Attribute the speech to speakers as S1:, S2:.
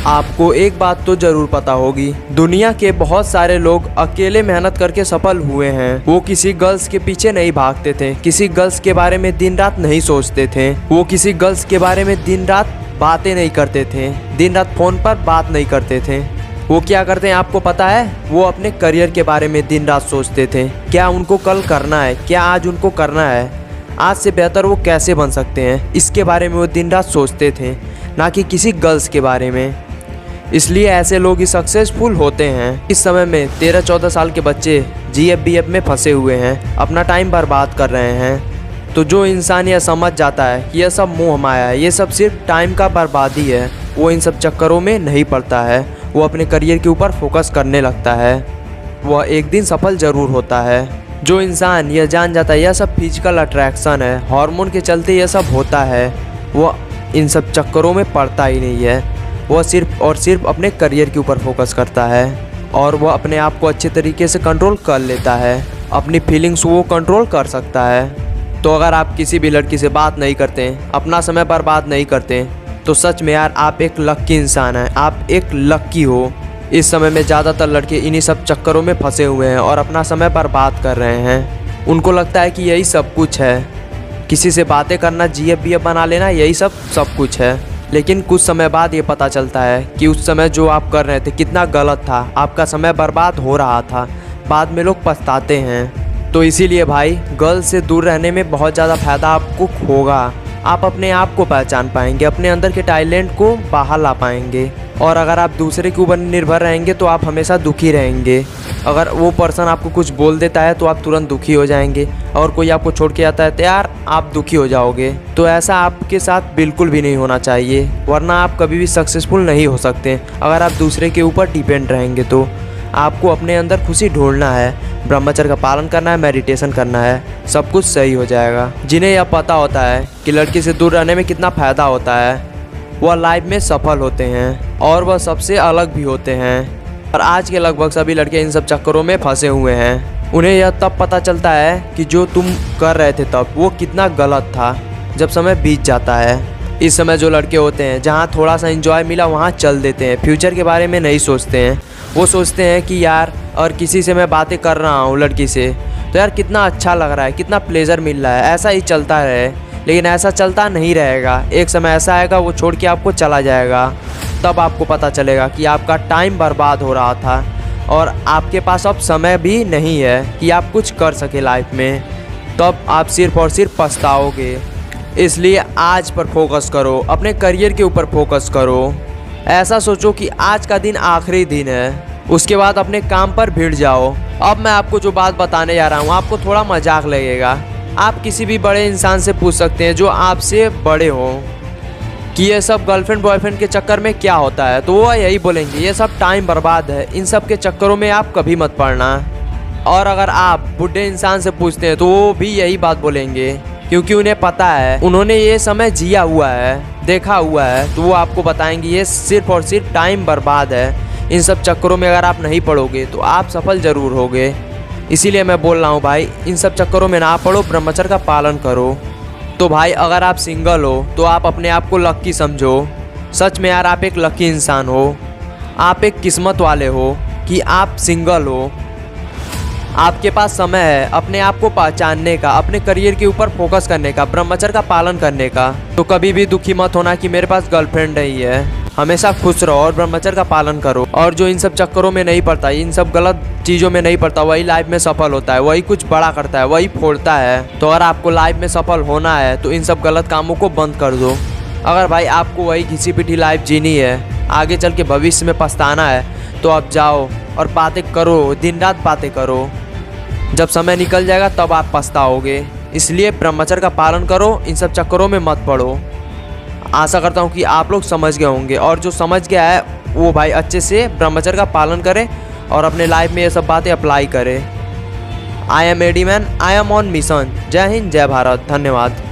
S1: आपको एक बात तो जरूर पता होगी, दुनिया के बहुत सारे लोग अकेले मेहनत करके सफल हुए हैं। वो किसी गर्ल्स के पीछे नहीं भागते थे, किसी गर्ल्स के बारे में दिन रात नहीं सोचते थे, वो किसी गर्ल्स के बारे में दिन रात बातें नहीं करते थे, दिन रात फोन पर बात नहीं करते थे। वो क्या करते हैं आपको पता है? वो अपने करियर के बारे में दिन रात सोचते थे। क्या उनको कल करना है, क्या आज उनको करना है, आज से बेहतर वो कैसे बन सकते हैं, इसके बारे में वो दिन रात सोचते थे, ना कि किसी गर्ल्स के बारे में। इसलिए ऐसे लोग ही सक्सेसफुल होते हैं। इस समय में 13-14 साल के बच्चे GF-BF में फंसे हुए हैं, अपना टाइम बर्बाद कर रहे हैं। तो जो इंसान यह समझ जाता है कि यह सब मोह माया है, ये सब सिर्फ टाइम का बर्बादी है, वो इन सब चक्करों में नहीं पड़ता है। वो अपने करियर के ऊपर फोकस करने लगता है, वह एक दिन सफल ज़रूर होता है। जो इंसान यह जान जाता है यह सब फिजिकल अट्रैक्शन है, हार्मोन के चलते यह सब होता है, वह इन सब चक्करों में पड़ता ही नहीं है। वह सिर्फ और सिर्फ अपने करियर के ऊपर फोकस करता है और वह अपने आप को अच्छे तरीके से कंट्रोल कर लेता है, अपनी फीलिंग्स वो कंट्रोल कर सकता है। तो अगर आप किसी भी लड़की से बात नहीं करते, अपना समय बर्बाद नहीं करते, तो सच में यार आप एक लक्की इंसान हैं, आप एक लक्की हो। इस समय में ज़्यादातर लड़के इन्हीं सब चक्करों में फंसे हुए हैं और अपना समय बर्बाद कर रहे हैं। उनको लगता है कि यही सब कुछ है, किसी से बातें करना, GF-BF बना लेना, यही सब कुछ है। लेकिन कुछ समय बाद ये पता चलता है कि उस समय जो आप कर रहे थे कितना गलत था, आपका समय बर्बाद हो रहा था। बाद में लोग पछताते हैं। तो इसीलिए भाई, गर्ल से दूर रहने में बहुत ज़्यादा फ़ायदा आपको होगा। आप अपने आप को पहचान पाएंगे, अपने अंदर के टैलेंट को बाहर ला पाएंगे। और अगर आप दूसरे के ऊपर निर्भर रहेंगे तो आप हमेशा दुखी रहेंगे। अगर वो पर्सन आपको कुछ बोल देता है तो आप तुरंत दुखी हो जाएंगे, और कोई आपको छोड़ के आता है तो यार आप दुखी हो जाओगे। तो ऐसा आपके साथ बिल्कुल भी नहीं होना चाहिए, वरना आप कभी भी सक्सेसफुल नहीं हो सकते। अगर आप दूसरे के ऊपर डिपेंड रहेंगे तो आपको अपने अंदर खुशी ढूंढना है, ब्रह्मचर्य का पालन करना है, मेडिटेशन करना है, सब कुछ सही हो जाएगा। जिन्हें यह पता होता है कि लड़की से दूर रहने में कितना फ़ायदा होता है, वह लाइफ में सफल होते हैं और वह सबसे अलग भी होते हैं। और आज के लगभग सभी लड़के इन सब चक्करों में फंसे हुए हैं। उन्हें यह तब पता चलता है कि जो तुम कर रहे थे तब वो कितना गलत था, जब समय बीत जाता है। इस समय जो लड़के होते हैं, जहाँ थोड़ा सा एंजॉय मिला वहाँ चल देते हैं, फ्यूचर के बारे में नहीं सोचते हैं। वो सोचते हैं कि यार और किसी से मैं बातें कर रहा हूँ लड़की से, तो यार कितना अच्छा लग रहा है, कितना प्लेजर मिल रहा है, ऐसा ही चलता रहे। लेकिन ऐसा चलता नहीं रहेगा, एक समय ऐसा आएगा वो छोड़ के आपको चला जाएगा। तब आपको पता चलेगा कि आपका टाइम बर्बाद हो रहा था और आपके पास अब समय भी नहीं है कि आप कुछ कर सके लाइफ में। तब आप सिर्फ और सिर्फ पछताओगे। इसलिए आज पर फोकस करो, अपने करियर के ऊपर फोकस करो। ऐसा सोचो कि आज का दिन आखिरी दिन है, उसके बाद अपने काम पर भिड़ जाओ। अब मैं आपको जो बात बताने जा रहा हूँ आपको थोड़ा मजाक लगेगा। आप किसी भी बड़े इंसान से पूछ सकते हैं जो आपसे बड़े हों कि ये सब गर्लफ्रेंड बॉयफ्रेंड के चक्कर में क्या होता है, तो वो यही बोलेंगे ये सब टाइम बर्बाद है, इन सब के चक्करों में आप कभी मत पड़ना। और अगर आप बूढ़े इंसान से पूछते हैं तो वो भी यही बात बोलेंगे, क्योंकि उन्हें पता है, उन्होंने ये समय जिया हुआ है, देखा हुआ है। तो वो आपको बताएंगे ये सिर्फ और सिर्फ टाइम बर्बाद है। इन सब चक्करों में अगर आप नहीं पड़ोगे तो आप सफल ज़रूर होगे। इसीलिए मैं बोल रहा हूँ भाई, इन सब चक्करों में ना पड़ो, ब्रह्मचर्य का पालन करो। तो भाई अगर आप सिंगल हो तो आप अपने आप को लक्की समझो। सच में यार आप एक लक्की इंसान हो, आप एक किस्मत वाले हो कि आप सिंगल हो। आपके पास समय है अपने आप को पहचानने का, अपने करियर के ऊपर फोकस करने का, ब्रह्मचर्य का पालन करने का। तो कभी भी दुखी मत होना कि मेरे पास गर्लफ्रेंड नहीं है। हमेशा खुश रहो और ब्रह्मचर्य का पालन करो। और जो इन सब चक्करों में नहीं पड़ता, इन सब गलत चीज़ों में नहीं पड़ता, वही लाइफ में सफल होता है, वही कुछ बड़ा करता है, वही फोड़ता है। तो अगर आपको लाइफ में सफल होना है तो इन सब गलत कामों को बंद कर दो। अगर भाई आपको वही घिसी पिटी लाइफ जीनी है, आगे चल के भविष्य में पछताना है, तो आप जाओ और बातें करो, दिन रात बातें करो। जब समय निकल जाएगा तब आप पछताओगे। इसलिए ब्रह्मचर्य का पालन करो, इन सब चक्करों में मत पड़ो। आशा करता हूँ कि आप लोग समझ गए होंगे, और जो समझ गया है वो भाई अच्छे से ब्रह्मचर्य का पालन करे और अपने लाइफ में ये सब बातें अप्लाई करे। I am ad man, I am on mission. जय हिंद, जय भारत, धन्यवाद।